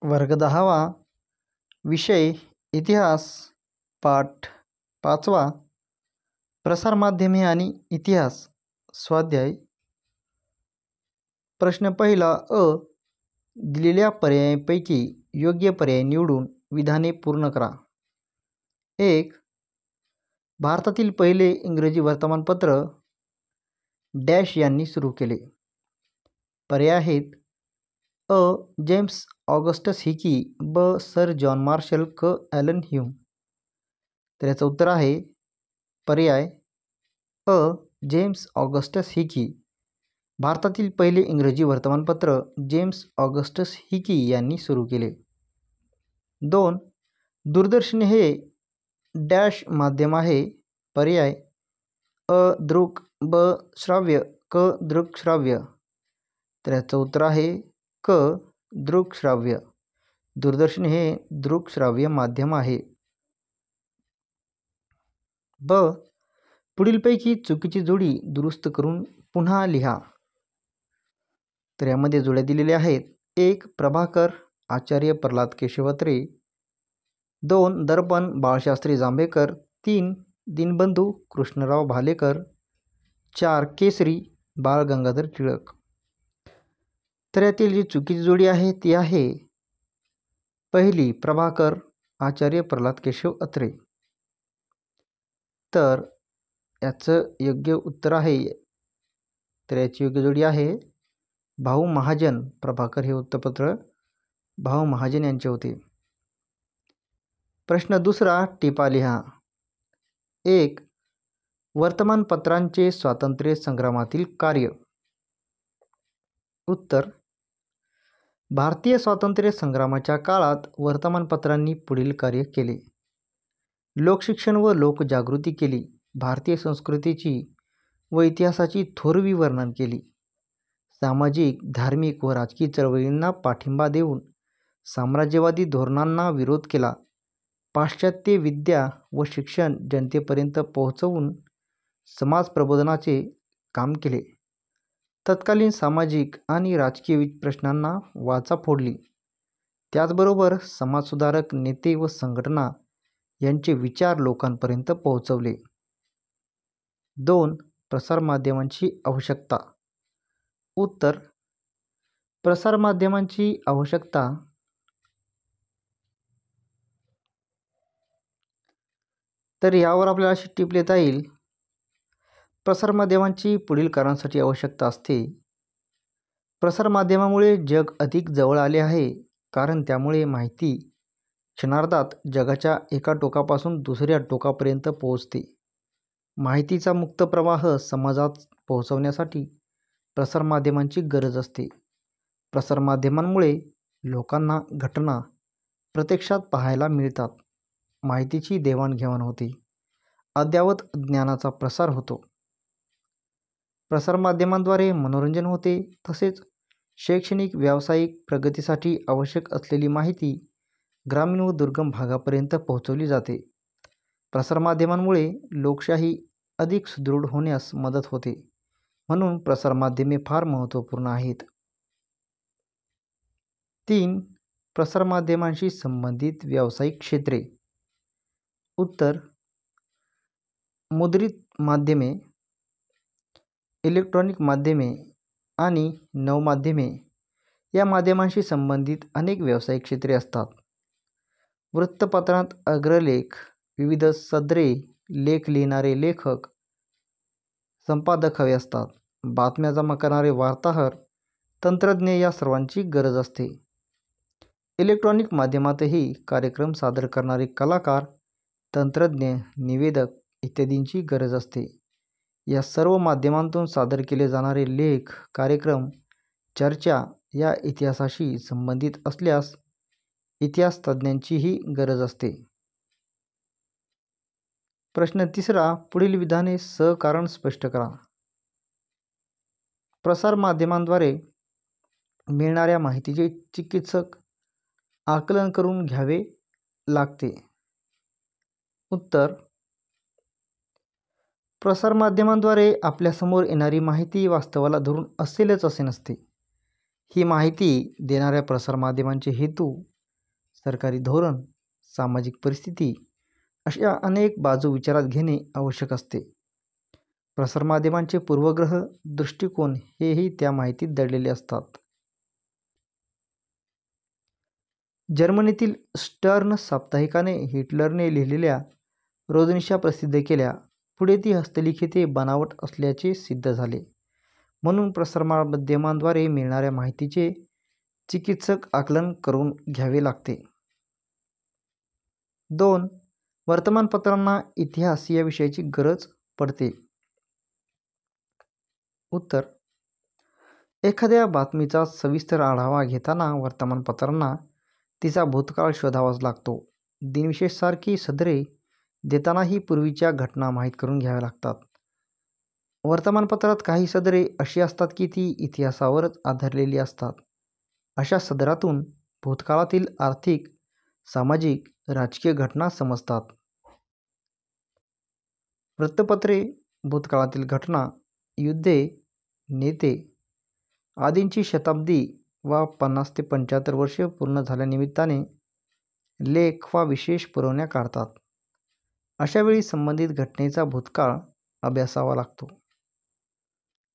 वर्ग 10वा. विषय इतिहास. पाठ 5वा. प्रसारमाध्यमे आणि इतिहास. स्वाध्याय. प्रश्न पहिला अ. दिलेल्या पर्यायांपैकी योग्य पर्याय निवडून विधाने पूर्ण करा. 1. भारतातील पहिले इंग्रजी वर्तमानपत्र डॅश यांनी सुरू केले. पर्याय आहेत अ. जेम्स ऑगस्टस हिकी, ब. सर जॉन मार्शल, क. Allan Hume. तर याचं उत्तर आहे पर्याय अ. James Augustus Hicky. भारतातील पहिले इंग्रजी वर्तमानपत्र जेम्स ऑगस्टस हिकी यांनी सुरू केले. 2. दूरदर्शन हे डॅश माध्यम आहे. पर्याय अ. दृक, ब. श्राव्य, क. दृकश्राव्य. तर याचं उत्तर आहे क. दृकश्राव्य. दूरदर्शन हे दृकश्राव्य माध्यम आहे. ब. पुढीलपैकी चुकीची जोडी दुरुस्त करून पुन्हा लिहा. तर यामध्ये जोड्या दिलेल्या आहेत. 1. प्रभाकर आचार्य प्रल्हाद केशव अत्रे. 2. दर्पण बाळशास्त्री जांभेकर. 3. दीनबंधू कृष्णराव भालेकर. 4. केसरी बाळ गंगाधर टिळक. तर यातील जी चुकीची जोडी आहे ती आहे पहिली प्रभाकर आचार्य प्रल्हाद केशव अत्रे. तर याचं योग्य उत्तर आहे. तर याची योग्य जोडी आहे भाऊ महाजन. प्रभाकर हे वृत्तपत्र भाऊ महाजन यांचे होते. प्रश्न दुसरा टिपा लिहा. 1. वर्तमानपत्रांचे स्वातंत्र्य संग्रामातील कार्य. उत्तर. भारतीय स्वातंत्र्य संग्रामाच्या काळात वर्तमानपत्रांनी पुढील कार्य केले. लोकशिक्षण व लोकजागृती केली. भारतीय संस्कृतीची व इतिहासाची थोरवी वर्णन केली. सामाजिक, धार्मिक व राजकीय चळवळींना पाठिंबा देऊन साम्राज्यवादी धोरणांना विरोध केला. पाश्चात्य विद्या व शिक्षण जनतेपर्यंत पोहोचवून समाज प्रबोधनाचे काम केले. तत्कालीन सामाजिक आणि राजकीय प्रश्नांना वाचा फोडली. त्याचबरोबर समाजसुधारक नेते व संघटना यांचे विचार लोकांपर्यंत पोहोचवले. 2. प्रसारमाध्यमांची आवश्यकता. उत्तर. प्रसारमाध्यमांची आवश्यकता तर यावर आपल्याला अशी टिप लिहिता येईल. प्रसारमाध्यमांची पुढील कारणांसाठी आवश्यकता असते. प्रसारमाध्यमामुळे जग अधिक जवळ आले आहे, कारण त्यामुळे माहिती क्षणार्धात जगाच्या एका टोकापासून दुसऱ्या टोकापर्यंत पोहोचते. माहितीचा मुक्त प्रवाह समाजात पोहोचवण्यासाठी प्रसारमाध्यमांची गरज असते. प्रसारमाध्यमांमुळे लोकांना घटना प्रत्यक्षात पाहायला मिळतात. माहितीची देवाणघेवाण होते. अद्ययावत ज्ञानाचा प्रसार होतो. प्रसारमाध्यमांद्वारे मनोरंजन होते. तसेच शैक्षणिक व्यावसायिक प्रगतीसाठी आवश्यक असलेली माहिती ग्रामीण व दुर्गम भागापर्यंत पोहोचवली जाते. प्रसारमाध्यमांमुळे लोकशाही अधिक सुदृढ होण्यास मदत होते. म्हणून प्रसारमाध्यमे फार महत्त्वपूर्ण आहेत. 3. प्रसारमाध्यमांशी संबंधित व्यावसायिक क्षेत्रे. उत्तर. मुद्रित माध्यमे, इलेक्ट्रॉनिक माध्यमे आणि नवमाध्यमे या माध्यमांशी संबंधित अनेक व्यावसायिक क्षेत्रे असतात. वृत्तपत्रांत अग्रलेख, विविध सदरे, लेख लिहिणारे लेखक, संपादक हवे असतात. बातम्या जमा करणारे वार्ताहर, तंत्रज्ञ या सर्वांची गरज असते. इलेक्ट्रॉनिक माध्यमातही कार्यक्रम सादर करणारे कलाकार, तंत्रज्ञ, निवेदक इत्यादींची गरज असते. या सर्व माध्यमांतून सादर केले जाणारे लेख, कार्यक्रम, चर्चा या इतिहासाशी संबंधित असल्यास इतिहासतज्ज्ञांचीही गरज असते. प्रश्न तिसरा. पुढील विधाने सहकारण स्पष्ट करा. प्रसारमाध्यमांद्वारे मिळणाऱ्या माहितीचे चिकित्सक आकलन करून घ्यावे लागते. उत्तर. प्रसारमाध्यमांद्वारे आपल्यासमोर येणारी माहिती वास्तवाला धरून असेलच असे नसते. ही माहिती देणाऱ्या प्रसारमाध्यमांचे हेतू सरकारी धोरण, सामाजिक परिस्थिती अशा अनेक बाजू विचारात घेणे आवश्यक असते. प्रसारमाध्यमांचे पूर्वग्रह दृष्टिकोन हेही त्या माहितीत दडलेले असतात. जर्मनीतील स्टर्न साप्ताहिकाने हिटलरने लिहिलेल्या रोजनिशा प्रसिद्ध केल्या. पुढे ती हस्तलिखिते बनावट असल्याचे सिद्ध झाले. म्हणून प्रसारमाध्यमांद्वारे मिळणाऱ्या माहितीचे चिकित्सक आकलन करून घ्यावे लागते. 2. वर्तमानपत्रांना इतिहास या विषयाची गरज पडते. उत्तर: एखाद्या बातमीचा सविस्तर आढावा घेताना वर्तमानपत्रांना तिचा भूतकाळ शोधावाच लागतो. दिनविशेषासारखी सदरे देतानाही पूर्वीच्या घटना माहीत करून घ्याव्या लागतात. वर्तमानपत्रात काही सदरे अशी असतात की ती इतिहासावरच आधारलेली असतात. अशा सदरातून भूतकाळातील आर्थिक, सामाजिक, राजकीय घटना समजतात. वृत्तपत्रे भूतकाळातील घटना, युद्धे, नेते आदींची शताब्दी वा 50 ते 75 वर्षे पूर्ण झाल्यानिमित्ताने लेख वा विशेष पुरवण्या काढतात. अशावेळी संबंधित घटनेचा भूतकाळ अभ्यासावा लागतो.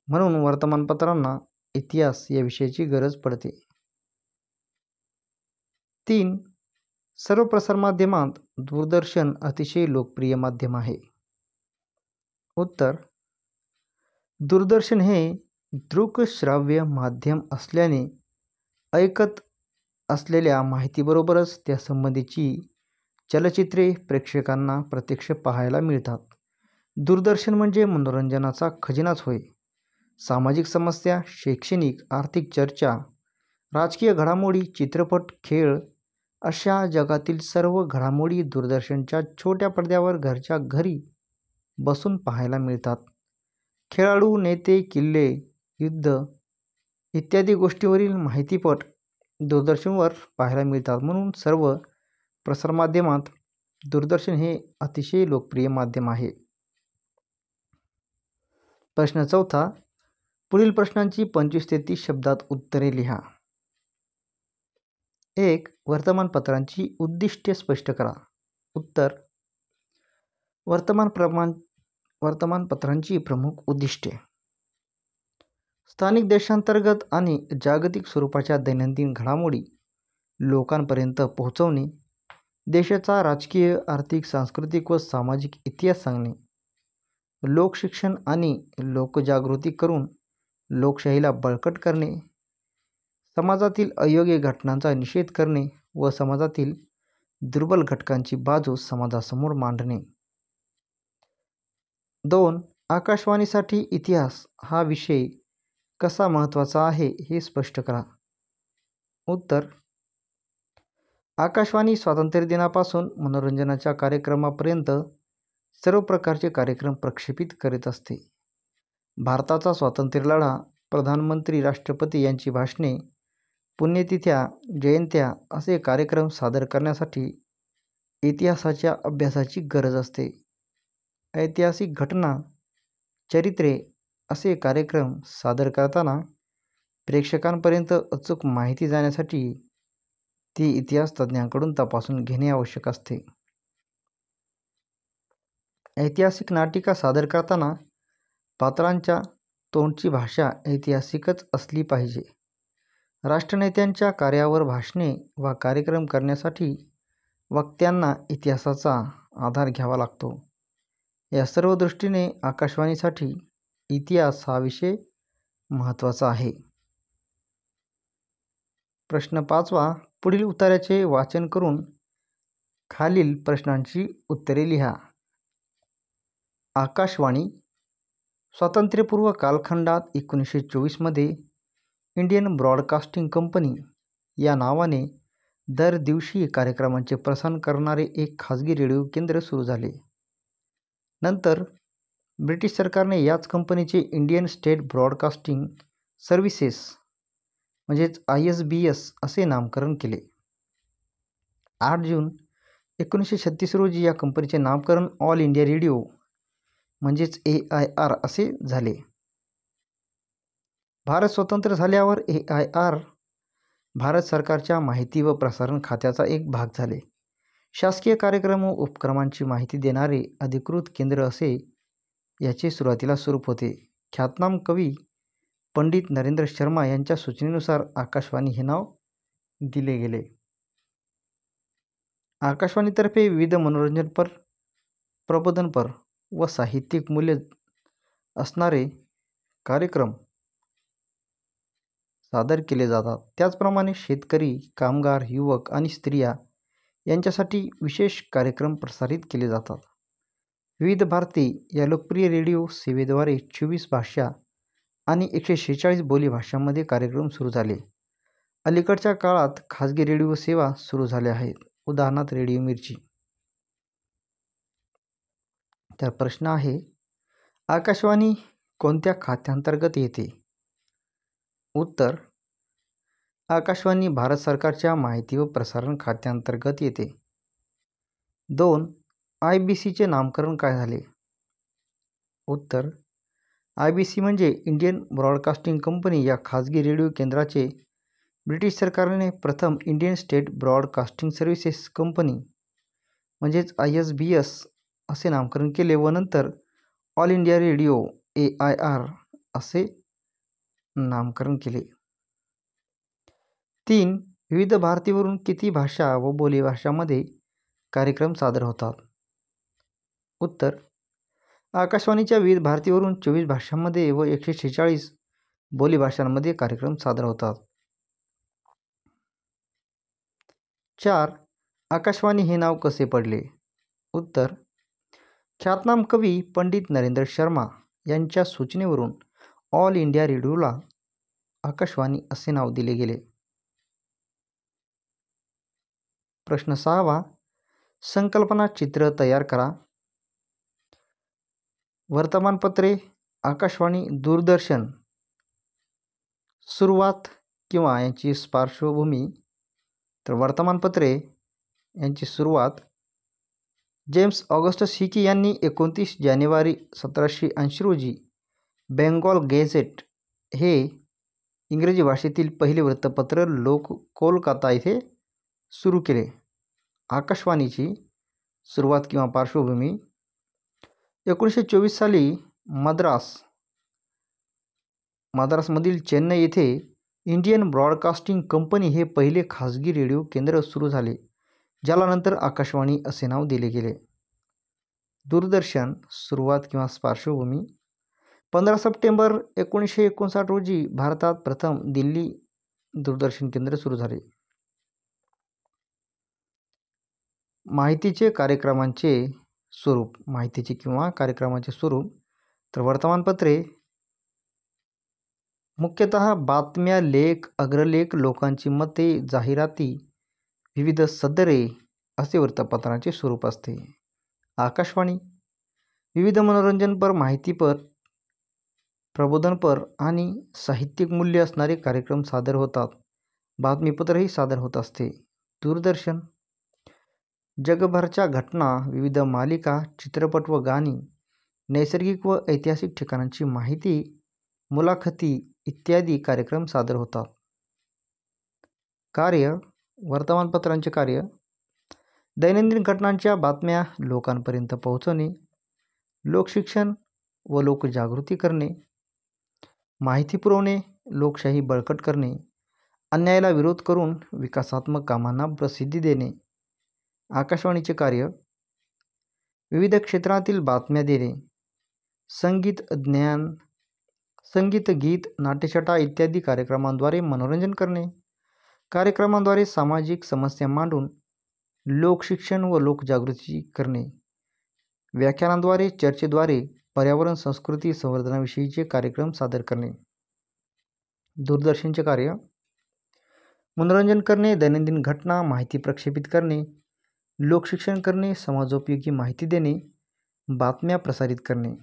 म्हणून वर्तमानपत्रांना इतिहास या विषयाची गरज पडते. 3. सर्व प्रसारमाध्यमांत दूरदर्शन अतिशय लोकप्रिय माध्यम आहे. उत्तर: दूरदर्शन हे दृकश्राव्य माध्यम असल्याने ऐकत असलेल्या माहितीबरोबरच त्यासंबंधीची चलचित्रे प्रेक्षकांना प्रत्यक्ष पाहायला मिळतात. दूरदर्शन म्हणजे मनोरंजनाचा खजिनाच होय. सामाजिक समस्या, शैक्षणिक, आर्थिक चर्चा, राजकीय घडामोडी, चित्रपट, खेळ अशा जगातील सर्व घडामोडी दूरदर्शनच्या छोट्या पडद्यावर घरच्या घरी बसून पाहायला मिळतात. खेळाडू, नेते, किल्ले, युद्ध इत्यादी गोष्टींवरील माहितीपट दूरदर्शनवर पाहायला मिळतात. म्हणून सर्व प्रसारमाध्यमांत दूरदर्शन हे अतिशय लोकप्रिय माध्यम आहे. प्रश्न 4. पुढील प्रश्नांची 25 ते 30 शब्दात उत्तरे लिहा. 1. वर्तमानपत्रांची उद्दिष्टे स्पष्ट करा. उत्तर: वर्तमानपत्रांची प्रमुख उद्दिष्टे: स्थानिक, देशांतर्गत आणि जागतिक स्वरूपाच्या दैनंदिन घडामोडी लोकांपर्यंत पोहोचवणे, देशाचा राजकीय, आर्थिक, सांस्कृतिक व सामाजिक इतिहास सांगणे, लोकशिक्षण आणि लोकजागृती करून लोकशाहीला बळकट करणे, समाजातील अयोग्य घटनांचा निषेध करणे व समाजातील दुर्बल घटकांची बाजू समाजासमोर मांडणे. 2. आकाशवाणीसाठी इतिहास हा विषय कसा महत्त्वाचा आहे हे स्पष्ट करा. उत्तर: आकाशवाणी स्वातंत्र्यदिनापासून मनोरंजनाच्या कार्यक्रमापर्यंत सर्व प्रकारचे कार्यक्रम प्रक्षेपित करीत असते. भारताचा स्वातंत्र्यलढा, प्रधानमंत्री, राष्ट्रपती यांची भाषणे, पुण्यतिथ्या, जयंत्या असे कार्यक्रम सादर करण्यासाठी इतिहासाच्या अभ्यासाची गरज असते. ऐतिहासिक घटना, चरित्रे असे कार्यक्रम सादर करताना प्रेक्षकांपर्यंत अचूक माहिती जाण्यासाठी ती इतिहास तज्ज्ञांकडून तपासून घेणे आवश्यक असते. ऐतिहासिक नाटिका सादर करताना पात्रांच्या तोंडची भाषा ऐतिहासिकच असली पाहिजे. राष्ट्रनेत्यांच्या कार्यावर भाषणे वा कार्यक्रम करण्यासाठी वक्त्यांना इतिहासाचा आधार घ्यावा लागतो. या सर्व दृष्टीने आकाशवाणीसाठी इतिहास हा विषय महत्त्वाचा आहे. प्रश्न 5. पुढील उताऱ्याचे वाचन करून खालील प्रश्नांची उत्तरे लिहा. आकाशवाणी स्वातंत्र्यपूर्व कालखंडात 1924 मध्ये इंडियन ब्रॉडकास्टिंग कंपनी या नावाने दर दिवशी कार्यक्रमांचे प्रसारण करणारे एक खाजगी रेडिओ केंद्र सुरू झाले. नंतर ब्रिटिश सरकारने याच कंपनीचे इंडियन स्टेट ब्रॉडकास्टिंग सर्व्हिसेस म्हणजेच ISBS असे नामकरण केले. 8 जून 1936 रोजी या कंपनीचे नामकरण ऑल इंडिया रेडिओ म्हणजेच AIR असे झाले. भारत स्वतंत्र झाल्यावर AIR भारत सरकारच्या माहिती व प्रसारण खात्याचा एक भाग झाले. शासकीय कार्यक्रम व उपक्रमांची माहिती देणारे अधिकृत केंद्र असे याचे सुरुवातीला स्वरूप होते. ख्यातनाम कवी पंडित नरेंद्र शर्मा यांच्या सूचनेनुसार आकाशवाणी हे नाव दिले गेले. आकाशवाणीतर्फे विविध मनोरंजनपर, प्रबोधनपर व साहित्यिक मूल्य असणारे कार्यक्रम सादर केले जातात. त्याचप्रमाणे शेतकरी, कामगार, युवक आणि स्त्रिया यांच्यासाठी विशेष कार्यक्रम प्रसारित केले जातात. विविध भारती या लोकप्रिय रेडिओ सेवेद्वारे 24 भाषा आणि 146 बोलीभाषांमध्ये कार्यक्रम सुरू झाले. अलीकडच्या काळात खाजगी रेडिओ सेवा सुरू झाल्या आहेत, उदाहरणार्थ रेडिओ मिर्ची. तर प्रश्न आहे, आकाशवाणी कोणत्या खात्यांतर्गत येते? उत्तर, आकाशवाणी भारत सरकारच्या माहिती व प्रसारण खात्यांतर्गत येते. 2. IBCचे नामकरण काय झाले? उत्तर, IBC म्हणजे इंडियन ब्रॉडकास्टिंग कंपनी या खाजगी रेडिओ केंद्राचे ब्रिटिश सरकारने प्रथम Indian state broadcasting services company म्हणजेच ISBS असे नामकरण केले व नंतर ऑल इंडिया रेडिओ AIR असे नामकरण केले. 3. विविध भारतीवरून किती भाषा व बोलीभाषांमध्ये कार्यक्रम सादर होतात? उत्तर, आकाशवाणीच्या विविध भारतीवरून 24 भाषांमध्ये व 146 बोलीभाषांमध्ये कार्यक्रम सादर होतात. 4. आकाशवाणी हे नाव कसे पडले? उत्तर, ख्यातनाम कवी पंडित नरेंद्र शर्मा यांच्या सूचनेवरून ऑल इंडिया रेडिओला आकाशवाणी असे नाव दिले गेले. प्रश्न 6. संकल्पना चित्र तयार करा. वर्तमानपत्रे, आकाशवाणी, दूरदर्शन सुरुवात किंवा यांची पार्श्वभूमी. तर वर्तमानपत्रे यांची सुरुवात जेम्स ऑगस्टस हिकी यांनी 29 जानेवारी 1780 रोजी बेंगॉल गेझेट हे इंग्रजी भाषेतील पहिले वृत्तपत्र कोलकाता येथे सुरू केले. आकाशवाणीची सुरुवात किंवा पार्श्वभूमी 1924 साली मद्रासमधील चेन्नई येथे इंडियन ब्रॉडकास्टिंग कंपनी हे पहिले खाजगी रेडिओ केंद्र सुरू झाले, ज्याला नंतर आकाशवाणी असे नाव दिले गेले. दूरदर्शन सुरुवात किंवा पार्श्वभूमी 15 सप्टेंबर 1959 रोजी भारतात प्रथम दिल्ली दूरदर्शन केंद्र सुरू झाले. माहितीचे कार्यक्रमांचे स्वरूप. तर वर्तमानपत्रे मुख्यतः बातम्या, लेख, अग्रलेख, लोकांची मते, जाहिराती, विविध सदरे असे वृत्तपत्रांचे स्वरूप असते. आकाशवाणी विविध मनोरंजनपर, माहितीपर, प्रबोधनपर आणि साहित्यिक मूल्य असणारे कार्यक्रम सादर होतात. बातमीपत्रही सादर होत असते. दूरदर्शन जगभरच्या घटना, विविध मालिका, चित्रपट व गाणी, नैसर्गिक व ऐतिहासिक ठिकाणांची माहिती, मुलाखती इत्यादी कार्यक्रम सादर होतात. कार्य वर्तमानपत्रांचे कार्य दैनंदिन घटनांच्या बातम्या लोकांपर्यंत पोहोचवणे, लोकशिक्षण व लोकजागृती करणे, माहिती पुरवणे, लोकशाही बळकट करणे, अन्यायाला विरोध करून विकासात्मक कामांना प्रसिद्धी देणे. आकाशवाणीचे कार्य विविध क्षेत्रातील बातम्या देणे, संगीत, गीत, नाट्यछटा इत्यादी कार्यक्रमांद्वारे मनोरंजन करणे, कार्यक्रमांद्वारे सामाजिक समस्या मांडून लोकशिक्षण व लोकजागृती करणे, व्याख्यानांद्वारे, चर्चेद्वारे पर्यावरण संस्कृती संवर्धनाविषयीचे कार्यक्रम सादर करणे. दूरदर्शनचे कार्य मनोरंजन करणे, दैनंदिन घटना, माहिती प्रक्षेपित करणे, लोकशिक्षण करणे, समाजोपयोगी माहिती देणे, बातम्या प्रसारित करणे.